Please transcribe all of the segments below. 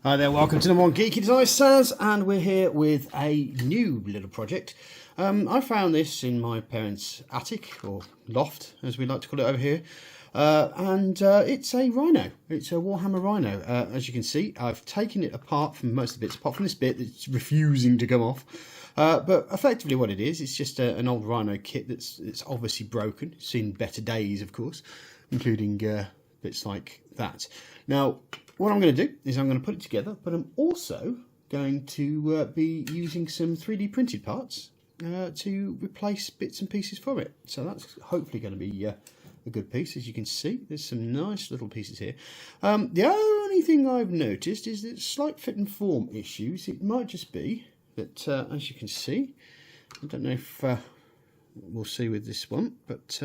Hi there, welcome to the One Geeky Design Sans, and we're here with a new little project. I found this in my parents' attic, or loft as we like to call it over here, and it's a Rhino. It's a Warhammer Rhino. As you can see, I've taken it apart from most of the bits, apart from this bit that's refusing to come off. But effectively what it is, it's just an old Rhino kit that's obviously broken. It's seen better days, of course, including bits like that. Now, what I'm going to do is I'm going to put it together, but I'm also going to be using some 3D printed parts to replace bits and pieces from it. So that's hopefully going to be a good piece. As you can see, there's some nice little pieces here. The only thing I've noticed is that slight fit and form issues. It might just be that, as you can see, I don't know if we'll see with this one, but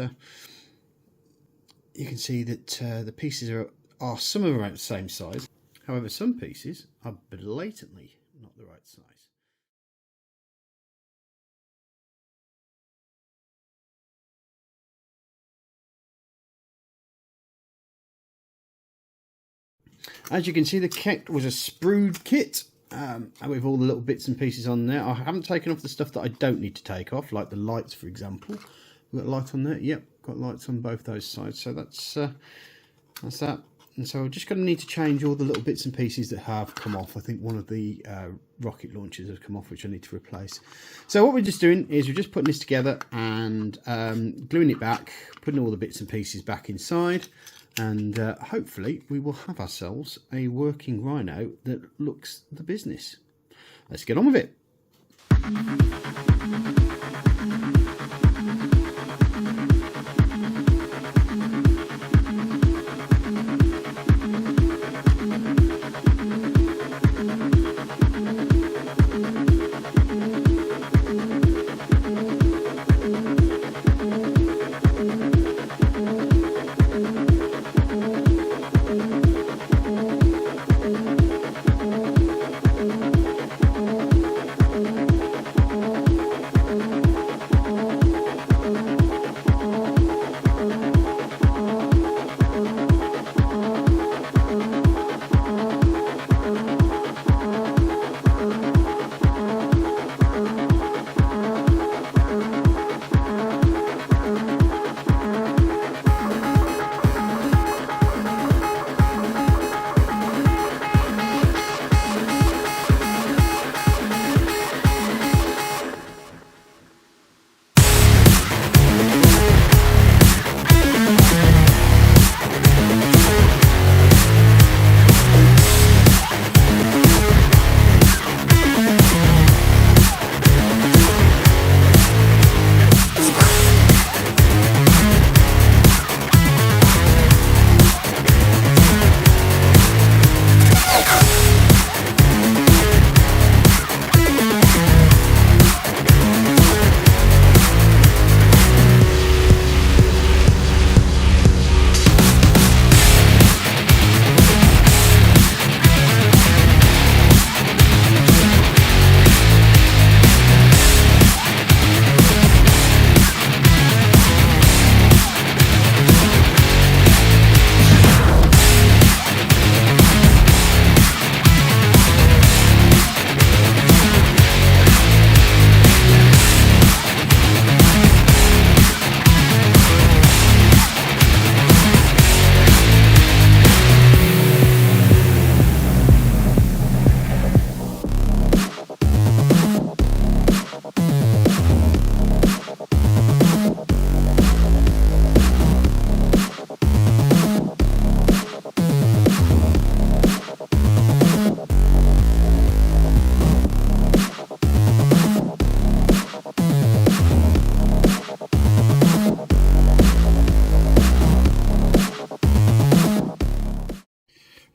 you can see that the pieces are some of them around the same size. However, some pieces are blatantly not the right size. As you can see, the kit was a sprued kit with all the little bits and pieces on there. I haven't taken off the stuff that I don't need to take off, like the lights, for example. We've got a light on there. Yep, got lights on both those sides. So that's that. And so we're just going to need to change all the little bits and pieces that have come off. I think one of the rocket launchers has come off, which I need to replace. So what we're just doing is we're just putting this together and gluing it back, putting all the bits and pieces back inside, and hopefully we will have ourselves a working Rhino that looks the business. Let's get on with it.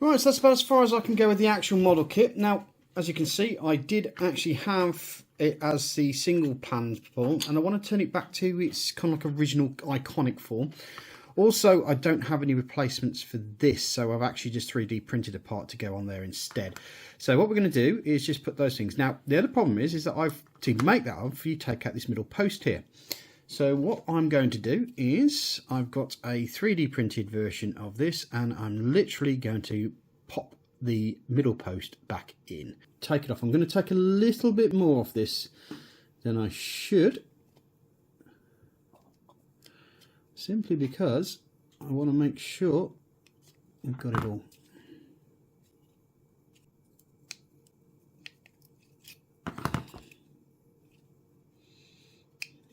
Right, so that's about as far as I can go with the actual model kit. Now, as you can see, I did actually have it as the single pan form, and I want to turn it back to its kind of like original iconic form. Also, I don't have any replacements for this, so I've actually just 3D printed a part to go on there instead. So what we're going to do is just put those things. Now, the other problem is that to make that up, you take out this middle post here. So what I'm going to do is I've got a 3D printed version of this, and I'm literally going to pop the middle post back in. Take it off. I'm going to take a little bit more off this than I should, simply because I want to make sure we've got it all.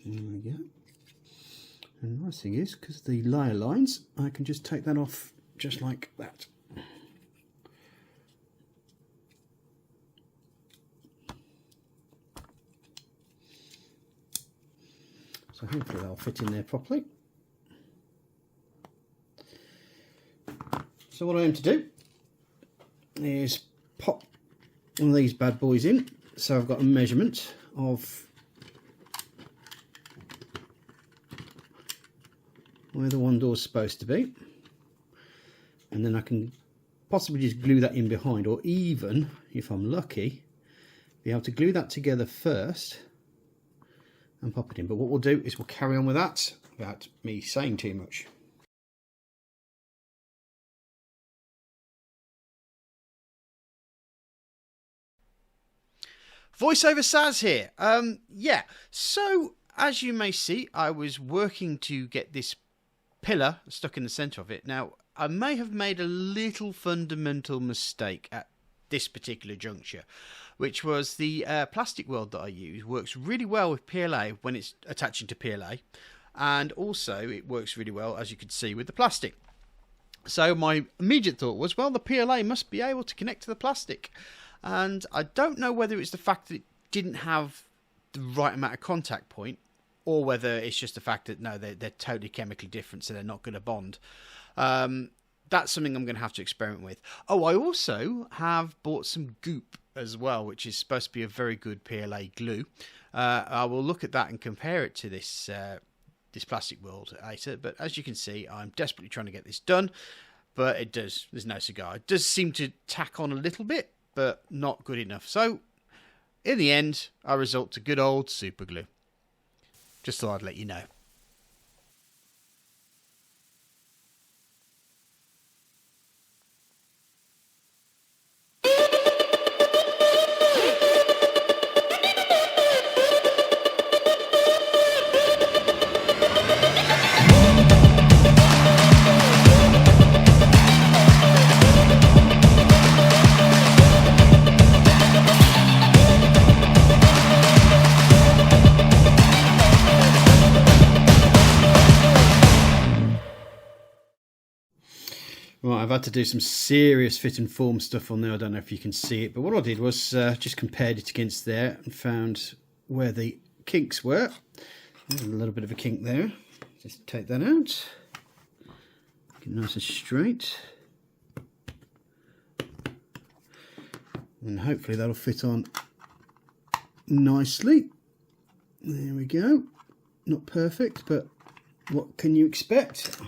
There we go. And the nice thing is, because the layer lines, I can just take that off just like that. So hopefully that'll fit in there properly. So what I aim to do is pop one of these bad boys in. So I've got a measurement of where the one door's supposed to be, and then I can possibly just glue that in behind, or even, if I'm lucky, be able to glue that together first and pop it in. But what we'll do is we'll carry on with that without me saying too much. Voiceover Saz here. Yeah, so as you may see, I was working to get this pillar stuck in the centre of it. Now, I may have made a little fundamental mistake at this particular juncture, which was the plastic weld that I use works really well with PLA when it's attaching to PLA, and also it works really well, as you can see, with the plastic. So my immediate thought was, well, the PLA must be able to connect to the plastic, and I don't know whether it's the fact that it didn't have the right amount of contact point, or whether it's just the fact that no, they're totally chemically different, so they're not going to bond. That's something I'm going to have to experiment with. Oh, I also have bought some goop as well, which is supposed to be a very good PLA glue. I will look at that and compare it to this this plastic weld later. But as you can see, I'm desperately trying to get this done, but it does. There's no cigar. It does seem to tack on a little bit, but not good enough. So in the end, I resort to good old super glue. Just thought I'd let you know. Right, I've had to do some serious fit and form stuff on there. I don't know if you can see it, but what I did was just compared it against there and found where the kinks were. There's a little bit of a kink there. Just take that out. Get nice and straight. And hopefully that'll fit on nicely. There we go. Not perfect, but what can you expect?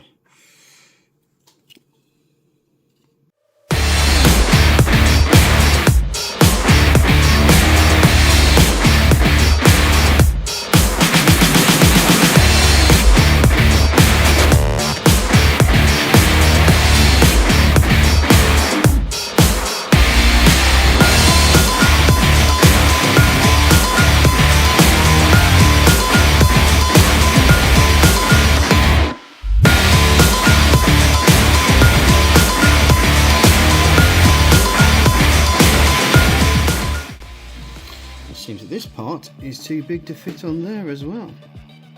Seems that this part is too big to fit on there as well,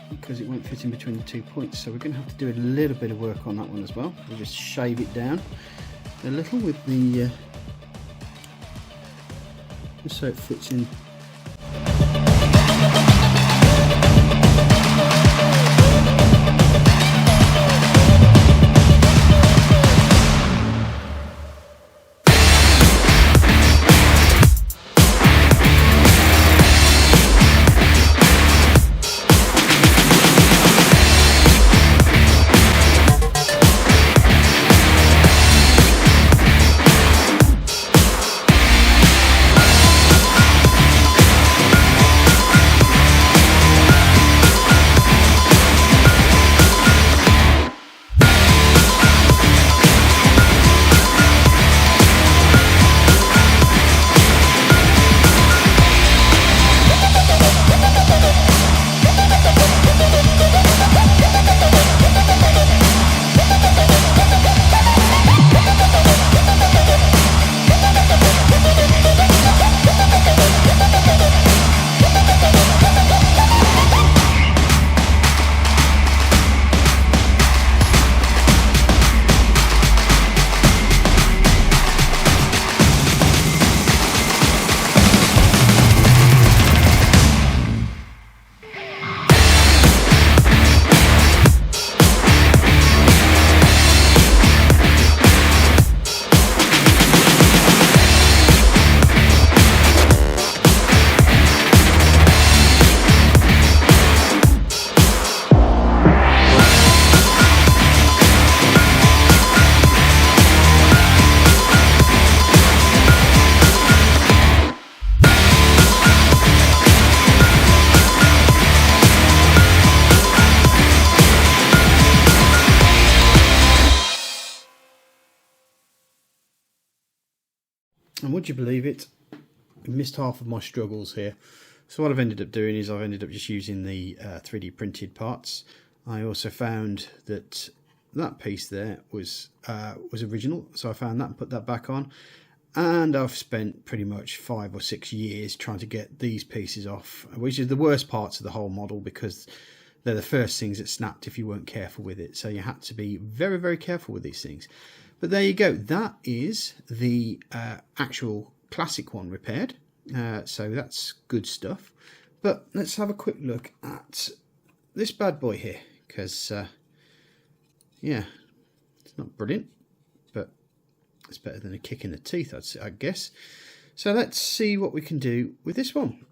because it won't fit in between the 2 points, so we're going to have to do a little bit of work on that one as well. We'll just shave it down a little with the just so it fits in. And would you believe it, I missed half of my struggles here. So what I've ended up doing is I've ended up just using the 3D printed parts. I also found that that piece there was original, so I found that and put that back on. And I've spent pretty much 5 or 6 years trying to get these pieces off, which is the worst parts of the whole model, because they're the first things that snapped if you weren't careful with it. So you had to be very, very careful with these things. But there you go. That is the actual classic one repaired. So that's good stuff. But let's have a quick look at this bad boy here, because yeah, it's not brilliant, but it's better than a kick in the teeth, I guess. So let's see what we can do with this one.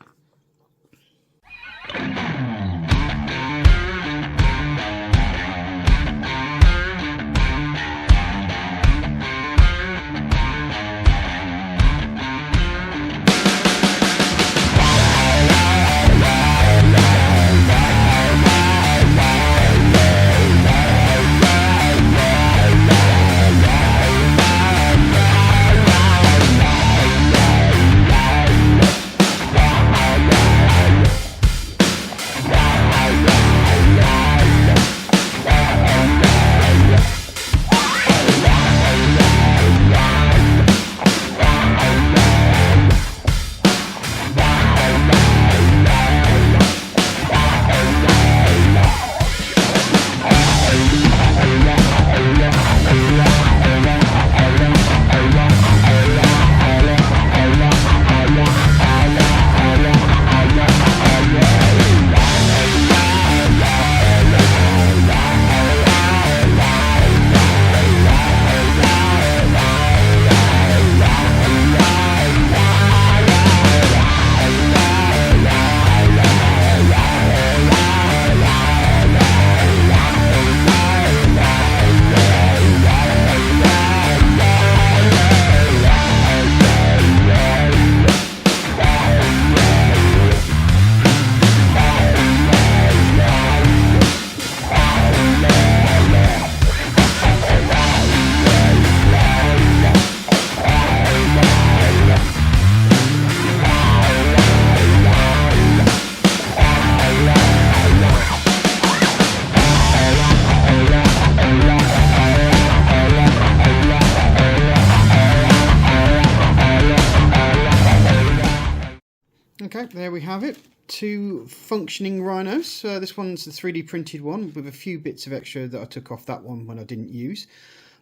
Okay, there we have it. 2 functioning rhinos. This one's the 3D printed one with a few bits of extra that I took off that one when I didn't use.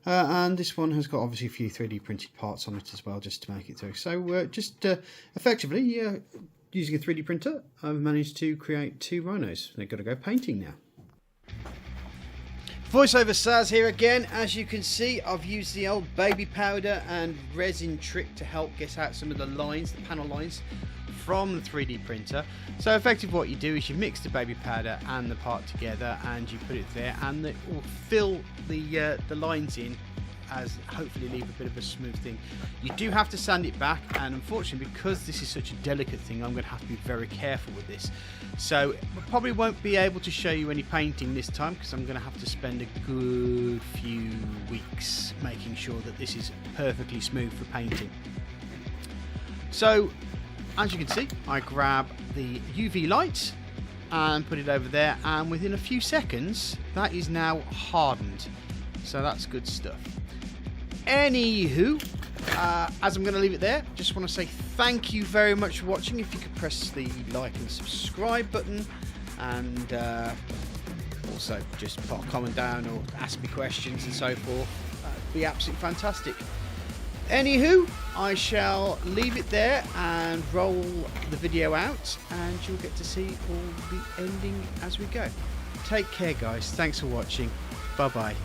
And this one has got obviously a few 3D printed parts on it as well, just to make it through. So just effectively, using a 3D printer, I've managed to create 2 rhinos. They've got to go painting now. Voiceover Saz here again. As you can see, I've used the old baby powder and resin trick to help get out some of the lines, the panel lines, from the 3D printer. So effectively what you do is you mix the baby powder and the part together and you put it there, and it will fill the lines in, as hopefully leave a bit of a smooth thing. You do have to sand it back, and unfortunately because this is such a delicate thing, I'm going to have to be very careful with this. So I probably won't be able to show you any painting this time, because I'm going to have to spend a good few weeks making sure that this is perfectly smooth for painting. So as you can see, I grab the UV light and put it over there, and within a few seconds that is now hardened. So that's good stuff. Anywho, as I'm going to leave it there, just want to say thank you very much for watching. If you could press the like and subscribe button, and also just put a comment down or ask me questions and so forth, that'd be absolutely fantastic. Anywho, I shall leave it there and roll the video out, and you'll get to see all the ending as we go. Take care guys, thanks for watching, bye bye.